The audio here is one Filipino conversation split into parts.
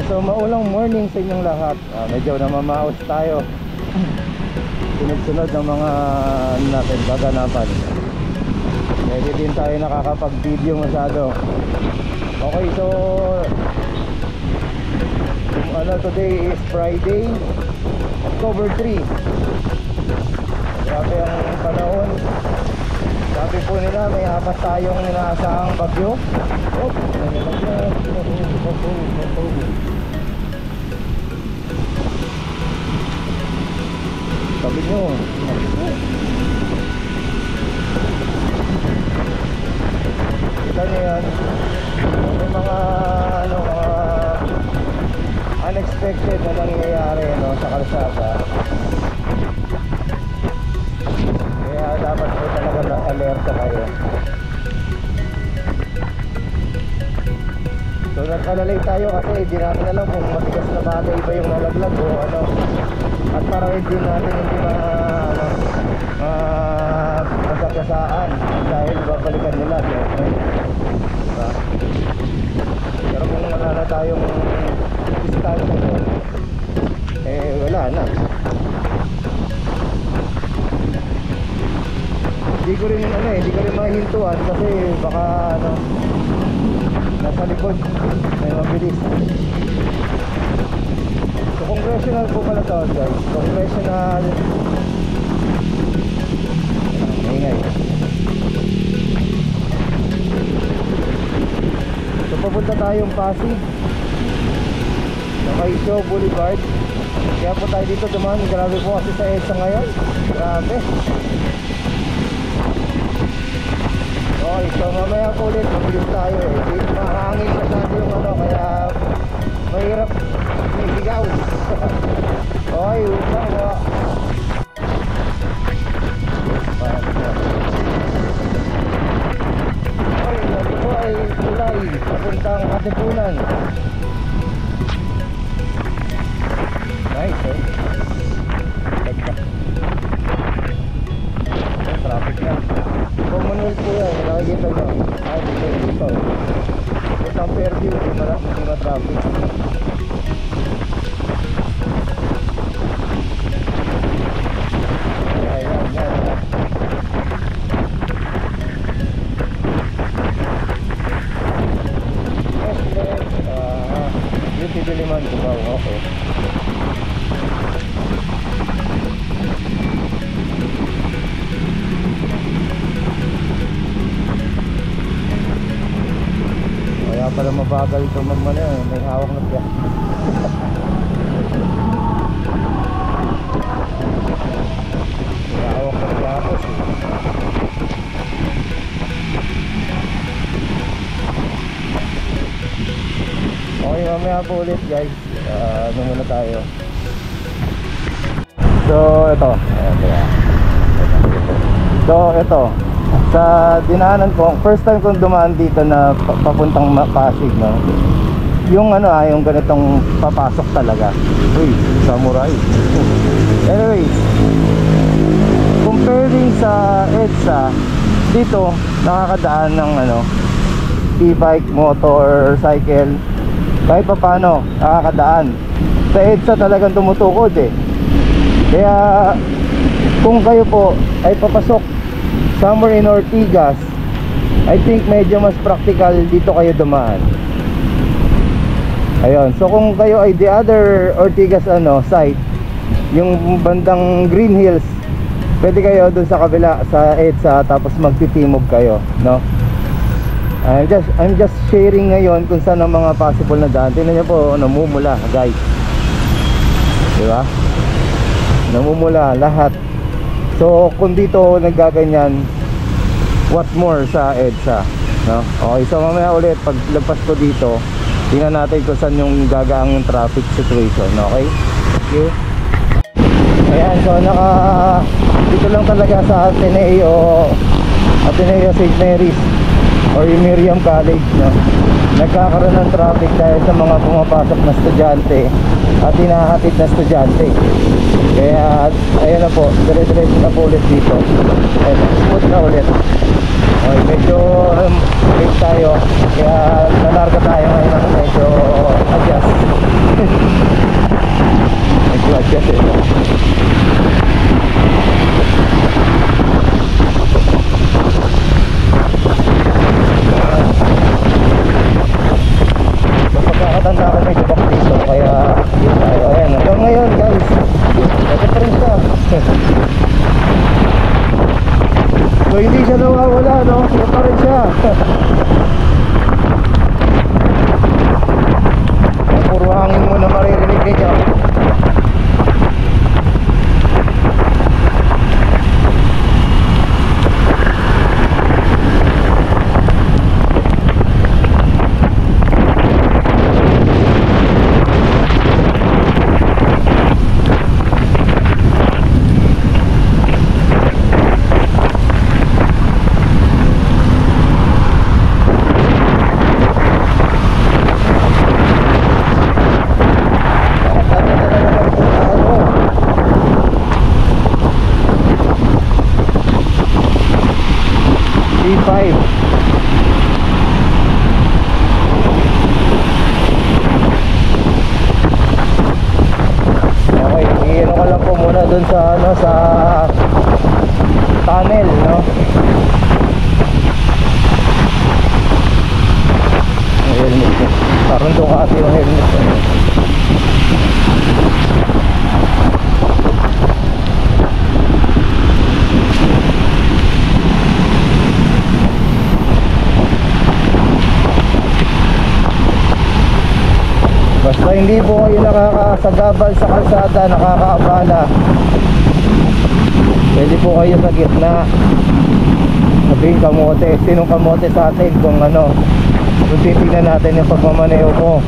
So maulang morning sa inyong lahat. Medyo namamaos tayo. Sunod-sunod ng mga natin gaganapan. Medyo din tayo nakakapag-video masyado. Okay, so today is Friday, October 3. Grabe ang panahon. Sabi po nila may hapas tayong inaasahang bagyo. Sabi nyo, kita nyo yan, may mga unexpected na nangyayari sa kalsada. Kaya dapat po talaga alerta kayo. So nagkalalay tayo kasi hindi natin alam kung matigas na bagay ba yung nalaglag o ano. At para hindi natin masagasaan dahil babalikan nila. Diba? Pero kung wala na tayong distansya doon, wala na. Hindi ko rin mahintuan kasi baka nasa likod may mabilis. So congressional po pala to, guys. Congressional ingay. So papunta tayong Pasig sa Kaisyo Boulevard. Kaya po tayo dito dumaan. Grabe po kasi sa EDSA ngayon. Grabe. Okay, so mamaya po ulit mabilis tayo mahangin masyado yung kaya mahirap sigaw. Okay, upang okay, ito po ay tulay papuntang Katipunan. Nice, traffic na. Commonwealth po yan, nakikita nyo. Dito. Ito ang Fairview, hindi ma-traffic. Yan. Beauty Diliman, Cubao, okay. Kaya pala mabagal ito may hawak na siya. May hawak na siya. Okay, mamaya po ulit guys. Muna tayo. So ito sa dinaanan ko, first time kong dumaan dito na papuntang Pasig, yung yung ganitong papasok talaga. Uy, samurai. Anyway, comparing sa EDSA, dito nakakadaan ng e-bike, motor, cycle, kahit pa paano nakakadaan. Sa EDSA talagang tumutukod Kaya kung kayo po ay papasok somewhere in Ortigas, I think medyo mas practical dito kayo dumaan. Ayun, so kung kayo ay the other Ortigas site, yung bandang Green Hills, pwede kayo dun sa kabila sa EDSA, tapos magtitimog kayo, I'm just sharing ngayon kung saan ang mga possible na daan. Tingnan nyo po, namumula guys, diba? Namumula lahat. So kung dito naggaganyan, what more sa EDSA, Okay, so mamaya ulit pag lagpas ko dito, tingnan natin kung saan yung gagaang traffic situation. Okay, thank you. Ayan, so dito lang talaga sa Ateneo St. Mary's or yung Miriam College, nagkakaroon ng traffic dahil sa mga pumapasok na estudyante at hinahatid na estudyante. Kaya ayun na po, dire-diretso na po ulit dito. Ayun, smooth na ulit. Okay, medyo late tayo, kaya nalarga tayo ngayon ng medyo adjust. Nandun kasi yung helmet. Basta hindi po kayo nakakasagabal sa kalsada, nakakaabala, pwede po kayo sa gitna. Sabihin kamote, sinong kamote sa atin kung ano, kung titignan natin yung pagmamaneho mo.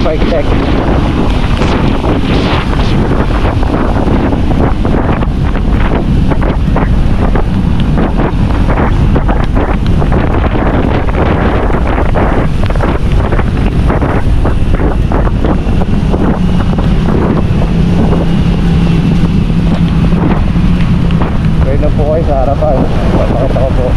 Bike check. Pwede na po kayo sa harapan. Papakita ko po.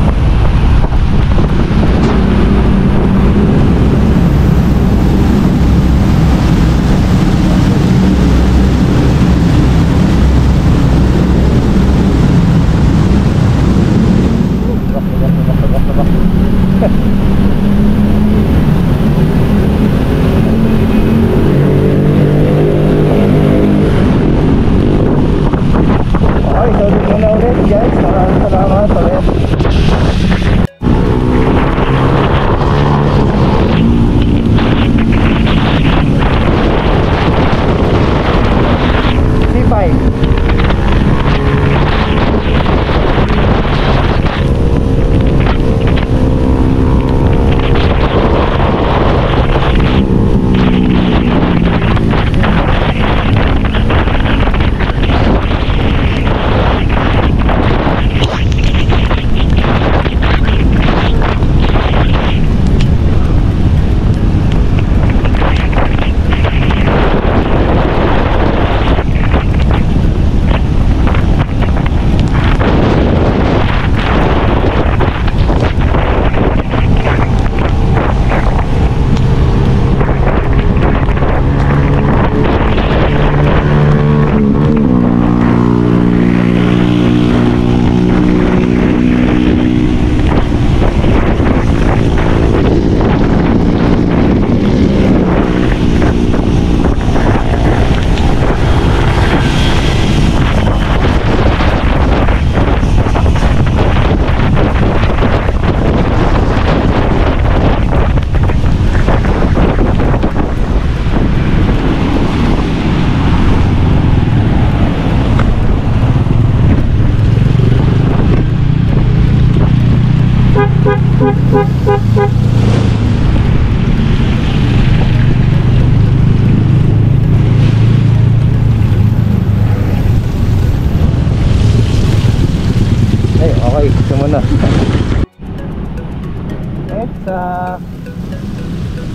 Okay, so dito na ulit guys. Maraming salamat ulit. C5. Okay, sumuna.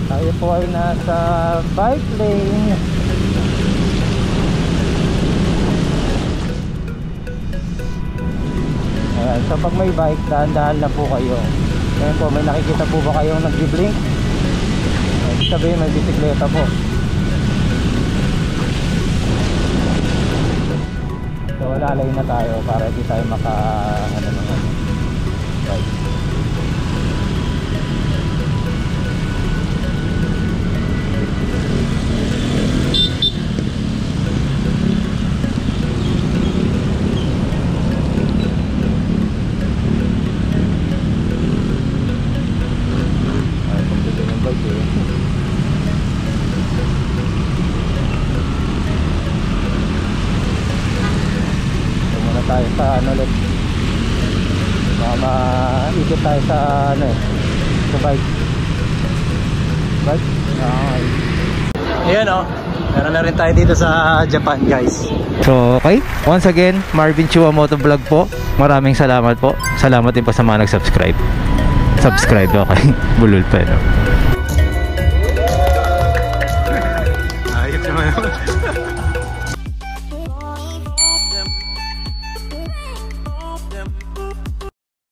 Tayo po ay nasa bike lane. Ayan, so pag may bike, dahan-dahan na po kayo. Ngayon po, may nakikita po ba kayong nag-blink? Ibig sabihin may bisikleta po. So lalay na tayo para hindi tayo maka bike. Tayo sa ano ulit, maikot tayo sa ano eh, sa bike. Okay. Ayan o, meron na rin tayo dito sa Japan guys. So okay, once again Marvin Chua Motovlog po, maraming salamat po. Salamat din po sa mga nag-subscribe. Okay, bulol pa no?